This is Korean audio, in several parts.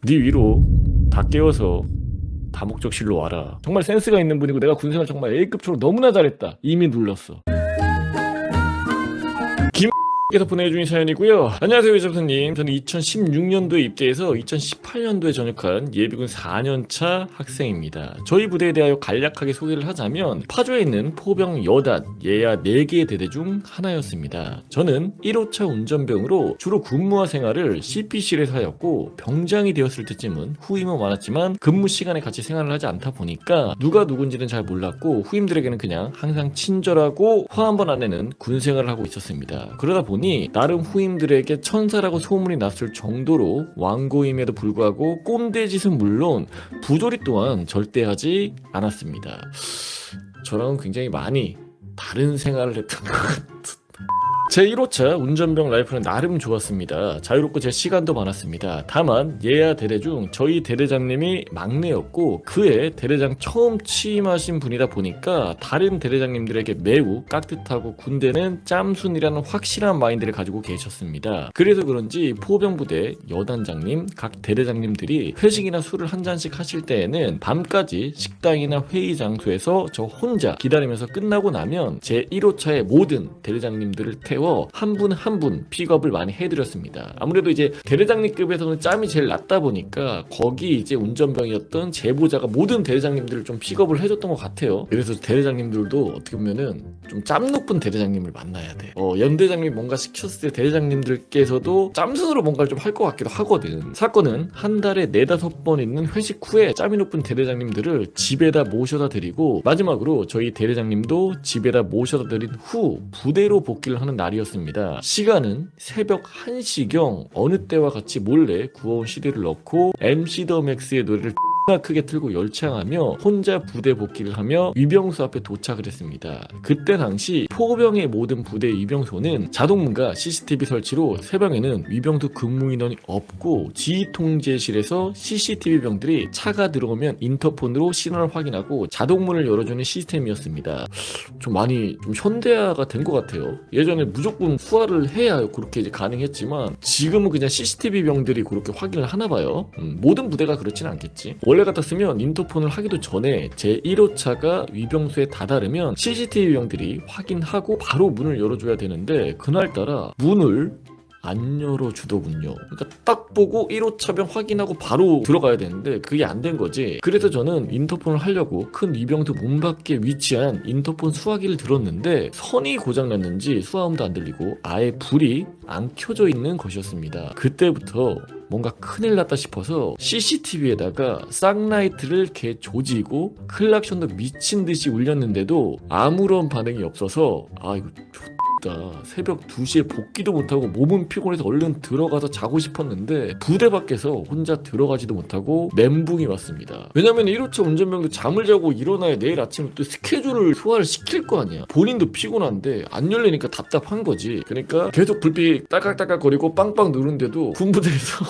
네 위로 다 깨워서 다목적실로 와라. 정말 센스가 있는 분이고 내가 군생활 정말 A급처럼 너무나 잘했다. 이미 눌렀어. 께서 보내주신 사연이고요. 안녕하세요, 이정선님. 저는 2016년도에 입대해서 2018년도에 전역한 예비군 4년차 학생입니다. 저희 부대에 대하여 간략하게 소개를 하자면 파주에 있는 포병 여단 예하 4개의 대대 중 하나였습니다. 저는 1호차 운전병으로 주로 근무와 생활을 CPC에서 하였고 병장이 되었을 때쯤은 후임은 많았지만 근무 시간에 같이 생활을 하지 않다 보니까 누가 누군지는 잘 몰랐고 후임들에게는 그냥 항상 친절하고 화 한 번 안 내는 군생활을 하고 있었습니다. 그러다 보니 나름 후임들에게 천사라고 소문이 났을 정도로 완고임에도 불구하고 꼰대짓은 물론 부조리 또한 절대 하지 않았습니다. 저랑은 굉장히 많이 다른 생활을 했던 것 같은 제 1호차 운전병 라이프는 나름 좋았습니다. 자유롭고 제 시간도 많았습니다. 다만 예하 대대 중 저희 대대장님이 막내였고 그해 대대장 처음 취임하신 분이다 보니까 다른 대대장님들에게 매우 깍듯하고 군대는 짬순이라는 확실한 마인드를 가지고 계셨습니다. 그래서 그런지 포병부대 여단장님, 각 대대장님들이 회식이나 술을 한 잔씩 하실 때에는 밤까지 식당이나 회의 장소에서 저 혼자 기다리면서 끝나고 나면 제 1호차의 모든 대대장님들을 태워 한 분 한 분 픽업을 많이 해드렸습니다. 아무래도 이제 대대장님급에서는 짬이 제일 낮다 보니까 거기 이제 운전병이었던 제보자가 모든 대대장님들을 좀 픽업을 해줬던 것 같아요. 그래서 대대장님들도 어떻게 보면은 좀 짬 높은 대대장님을 만나야 돼. 연대장님이 뭔가 시켰을 때 대대장님들께서도 짬순으로 뭔가를 좀 할 것 같기도 하거든. 사건은 한 달에 4-5번 있는 회식 후에 짬이 높은 대대장님들을 집에다 모셔다 드리고 마지막으로 저희 대대장님도 집에다 모셔다 드린 후 부대로 복귀를 하는 날이었습니다. 시간은 새벽 1시경 어느 때와 같이 몰래 구워온 CD를 넣고 MC 더 맥스의 노래를 크게 틀고 열창하며 혼자 부대 복귀를 하며 위병소 앞에 도착을 했습니다. 그때 당시 포병의 모든 부대 위병소는 자동문과 CCTV 설치로 새벽에는 위병소 근무 인원이 없고 지휘 통제실에서 CCTV 병들이 차가 들어오면 인터폰으로 신원을 확인하고 자동문을 열어주는 시스템이었습니다. 좀 많이 좀 현대화가 된 것 같아요. 예전에 무조건 후화를 해야 그렇게 이제 가능했지만 지금은 그냥 CCTV 병들이 그렇게 확인을 하나 봐요. 모든 부대가 그렇지는 않겠지. 원래 같았으면 인터폰을 하기도 전에 제 1호차가 위병소에 다다르면 CCTV 병들이 확인하고 바로 문을 열어줘야 되는데 그날따라 문을 안 열어주더군요. 그러니까 딱 보고 1호차병 확인하고 바로 들어가야 되는데 그게 안 된 거지. 그래서 저는 인터폰을 하려고 큰 위병소 문 밖에 위치한 인터폰 수화기를 들었는데 선이 고장났는지 수화음도 안 들리고 아예 불이 안 켜져 있는 것이었습니다. 그때부터 뭔가 큰일 났다 싶어서 CCTV에다가 쌍라이트를 개 조지고 클락션도 미친 듯이 울렸는데도 아무런 반응이 없어서 아 이거 새벽 2시에 복귀도 못하고 몸은 피곤해서 얼른 들어가서 자고 싶었는데 부대 밖에서 혼자 들어가지도 못하고 멘붕이 왔습니다. 왜냐면 1호차 운전병도 잠을 자고 일어나야 내일 아침에 또 스케줄을 소화를 시킬 거 아니야. 본인도 피곤한데 안 열리니까 답답한 거지. 그러니까 계속 불빛 딸깍딸깍 거리고 빵빵 누른데도 군부대에서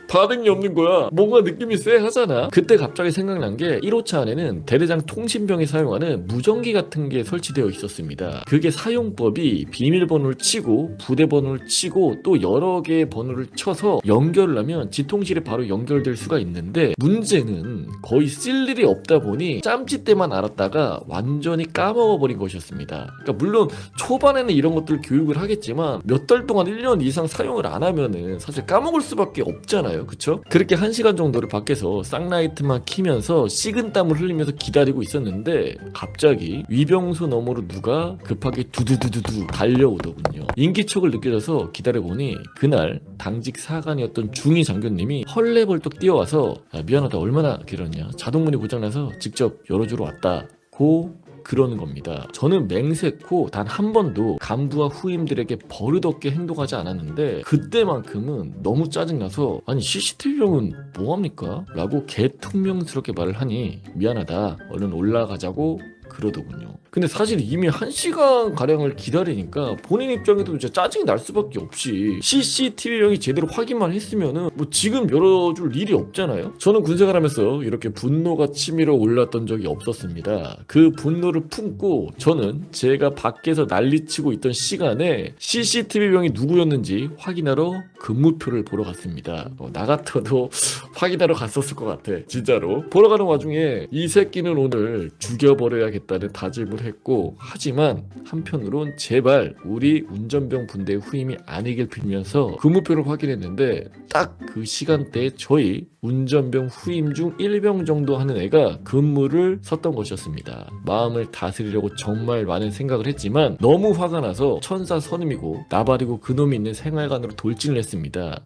반응이 없는 거야. 뭔가 느낌이 쎄하잖아. 그때 갑자기 생각난 게 1호차 안에는 대대장 통신병이 사용하는 무전기 같은 게 설치되어 있었습니다. 그게 사용법이 비밀번호를 치고 부대번호를 치고 또 여러 개의 번호를 쳐서 연결을 하면 지통실에 바로 연결될 수가 있는데 문제는 거의 쓸 일이 없다 보니 짬찌 때만 알았다가 완전히 까먹어버린 것이었습니다. 그러니까 물론 초반에는 이런 것들 교육을 하겠지만 몇 달 동안 1년 이상 사용을 안 하면은 사실 까먹을 수밖에 없잖아요. 그쵸? 그렇게 1시간 정도를 밖에서 쌍라이트만 키면서 식은땀을 흘리면서 기다리고 있었는데 갑자기 위병소 너머로 누가 급하게 두두두두두 달려오더군요. 인기척을 느껴져서 기다려보니 그날 당직 사관이었던 중위 장교님이 헐레벌떡 뛰어와서 미안하다 얼마나 길었냐 자동문이 고장나서 직접 열어주러 왔다고 그러는 겁니다. 저는 맹세코 단 한 번도 간부와 후임들에게 버릇없게 행동하지 않았는데 그때만큼은 너무 짜증나서 아니 CCTV병은 뭐합니까? 라고 개퉁명스럽게 말을 하니 미안하다 얼른 올라가자고 그러더군요. 근데 사실 이미 1시간 가량을 기다리니까 본인 입장에도 진짜 짜증이 날 수밖에 없이 CCTV형이 제대로 확인만 했으면은 뭐 지금 열어줄 일이 없잖아요. 저는 군생활하면서 이렇게 분노가 치밀어 올랐던 적이 없었습니다. 그 분노를 품고 저는 제가 밖에서 난리치고 있던 시간에 CCTV형이 누구였는지 확인하러 근무표를 보러 갔습니다. 나 같아도 확인하러 갔었을 것 같아. 진짜로. 보러 가는 와중에 이 새끼는 오늘 죽여버려야겠다는 다짐을 했고, 하지만 한편으론 제발 우리 운전병 분대의 후임이 아니길 빌면서 근무표를 확인했는데 딱 그 시간대에 저희 운전병 후임 중 1병 정도 하는 애가 근무를 섰던 것이었습니다. 마음을 다스리려고 정말 많은 생각을 했지만 너무 화가 나서 천사 선임이고 나발이고 그놈이 있는 생활관으로 돌진을 했습니다.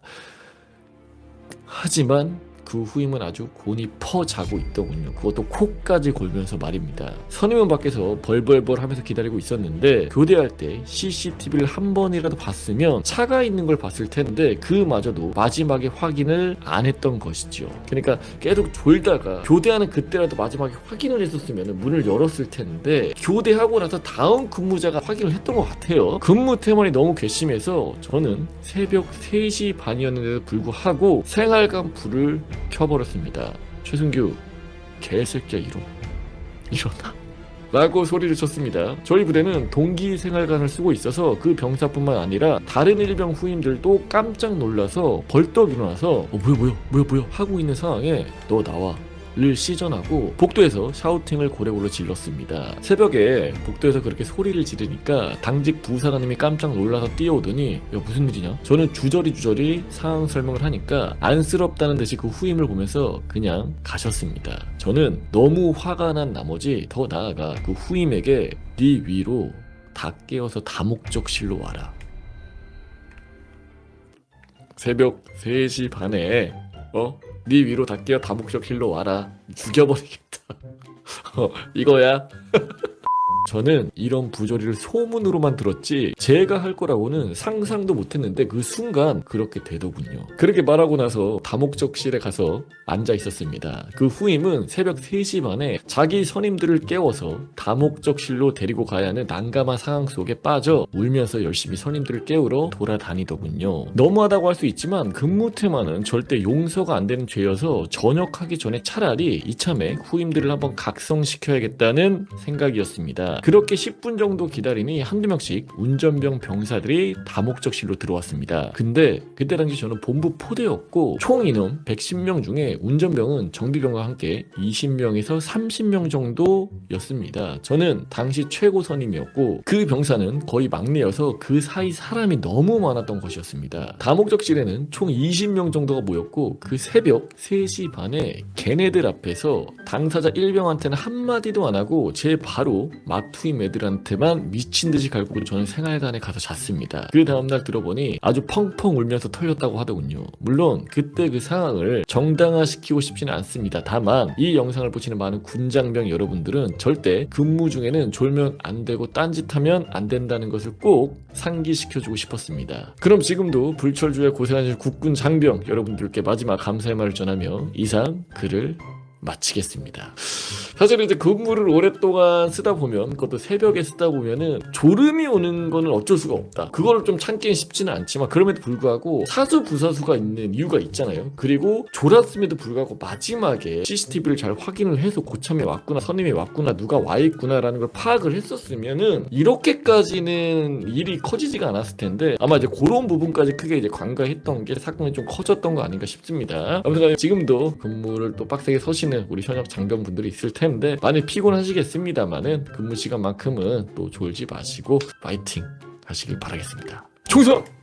하지만 그 후임은 아주 곤히 퍼 자고 있더군요. 그것도 코까지 골면서 말입니다. 선임은 밖에서 벌벌벌 하면서 기다리고 있었는데 교대할 때 CCTV를 한 번이라도 봤으면 차가 있는 걸 봤을 텐데 그마저도 마지막에 확인을 안 했던 것이죠. 그러니까 계속 졸다가 교대하는 그때라도 마지막에 확인을 했었으면 문을 열었을 텐데 교대하고 나서 다음 근무자가 확인을 했던 것 같아요. 근무 태만이 너무 괘씸해서 저는 새벽 3시 반이었는데도 불구하고 생활관 불을 켜버렸습니다. 최승규 개새끼야 일어나 라고 소리를 쳤습니다. 저희 부대는 동기 생활관을 쓰고 있어서 그 병사뿐만 아니라 다른 일병 후임들도 깜짝 놀라서 벌떡 일어나서 뭐야 하고 있는 상황에 너 나와 를 시전하고 복도에서 샤우팅을 고래고래 질렀습니다. 새벽에 복도에서 그렇게 소리를 지르니까 당직 부사관님이 깜짝 놀라서 뛰어오더니 야 무슨 일이냐? 저는 주저리 상황 설명을 하니까 안쓰럽다는 듯이 그 후임을 보면서 그냥 가셨습니다. 저는 너무 화가 난 나머지 더 나아가 그 후임에게 네 위로 다 깨어서 다목적실로 와라. 새벽 3시 반에 네 위로 다 깨어 다목적실로 와라. 죽여버리겠다. 이거야. 저는 이런 부조리를 소문으로만 들었지 제가 할 거라고는 상상도 못했는데 그 순간 그렇게 되더군요. 그렇게 말하고 나서 다목적실에 가서 앉아 있었습니다. 그 후임은 새벽 3시 반에 자기 선임들을 깨워서 다목적실로 데리고 가야 하는 난감한 상황 속에 빠져 울면서 열심히 선임들을 깨우러 돌아다니더군요. 너무하다고 할 수 있지만 근무 태만은 절대 용서가 안 되는 죄여서 전역하기 전에 차라리 이참에 후임들을 한번 각성시켜야겠다는 생각이었습니다. 그렇게 10분 정도 기다리니 한두 명씩 운전병 병사들이 다목적실로 들어왔습니다. 근데 그때 당시 저는 본부 포대였고 총 인원 110명 중에 운전병은 정비병과 함께 20명에서 30명 정도였습니다. 저는 당시 최고 선임이었고 그 병사는 거의 막내여서 그 사이 사람이 너무 많았던 것이었습니다. 다목적실에는 총 20명 정도가 모였고 그 새벽 3시 반에 걔네들 앞에서 당사자 1병한테는 한마디도 안 하고 제 바로 마투임 애들한테만 미친듯이 갈고 저는 생활관에 가서 잤습니다. 그 다음날 들어보니 아주 펑펑 울면서 털렸다고 하더군요. 물론 그때 그 상황을 정당화시키고 싶지는 않습니다. 다만 이 영상을 보시는 많은 군장병 여러분들은 절대 근무 중에는 졸면 안 되고 딴짓하면 안 된다는 것을 꼭 상기시켜주고 싶었습니다. 그럼 지금도 불철주에 고생하신 국군 장병 여러분들께 마지막 감사의 말을 전하며 이상 글을 마치겠습니다. 사실 이제 근무를 오랫동안 쓰다 보면 그것도 새벽에 쓰다 보면은 졸음이 오는 거는 어쩔 수가 없다. 그걸 좀 참기는 쉽지는 않지만 그럼에도 불구하고 사수 부사수가 있는 이유가 있잖아요. 그리고 졸았음에도 불구하고 마지막에 CCTV를 잘 확인을 해서 고참이 왔구나 선임이 왔구나 누가 와 있구나라는 걸 파악을 했었으면은 이렇게까지는 일이 커지지가 않았을 텐데 아마 이제 그런 부분까지 크게 이제 관가했던 게 사건이 좀 커졌던 거 아닌가 싶습니다. 아무튼 지금도 근무를 또 빡세게 서시는 우리 현역 장병분들이 있을 텐데 많이 피곤하시겠습니다만은 근무 시간만큼은 또 졸지 마시고 파이팅 하시길 바라겠습니다. 충성!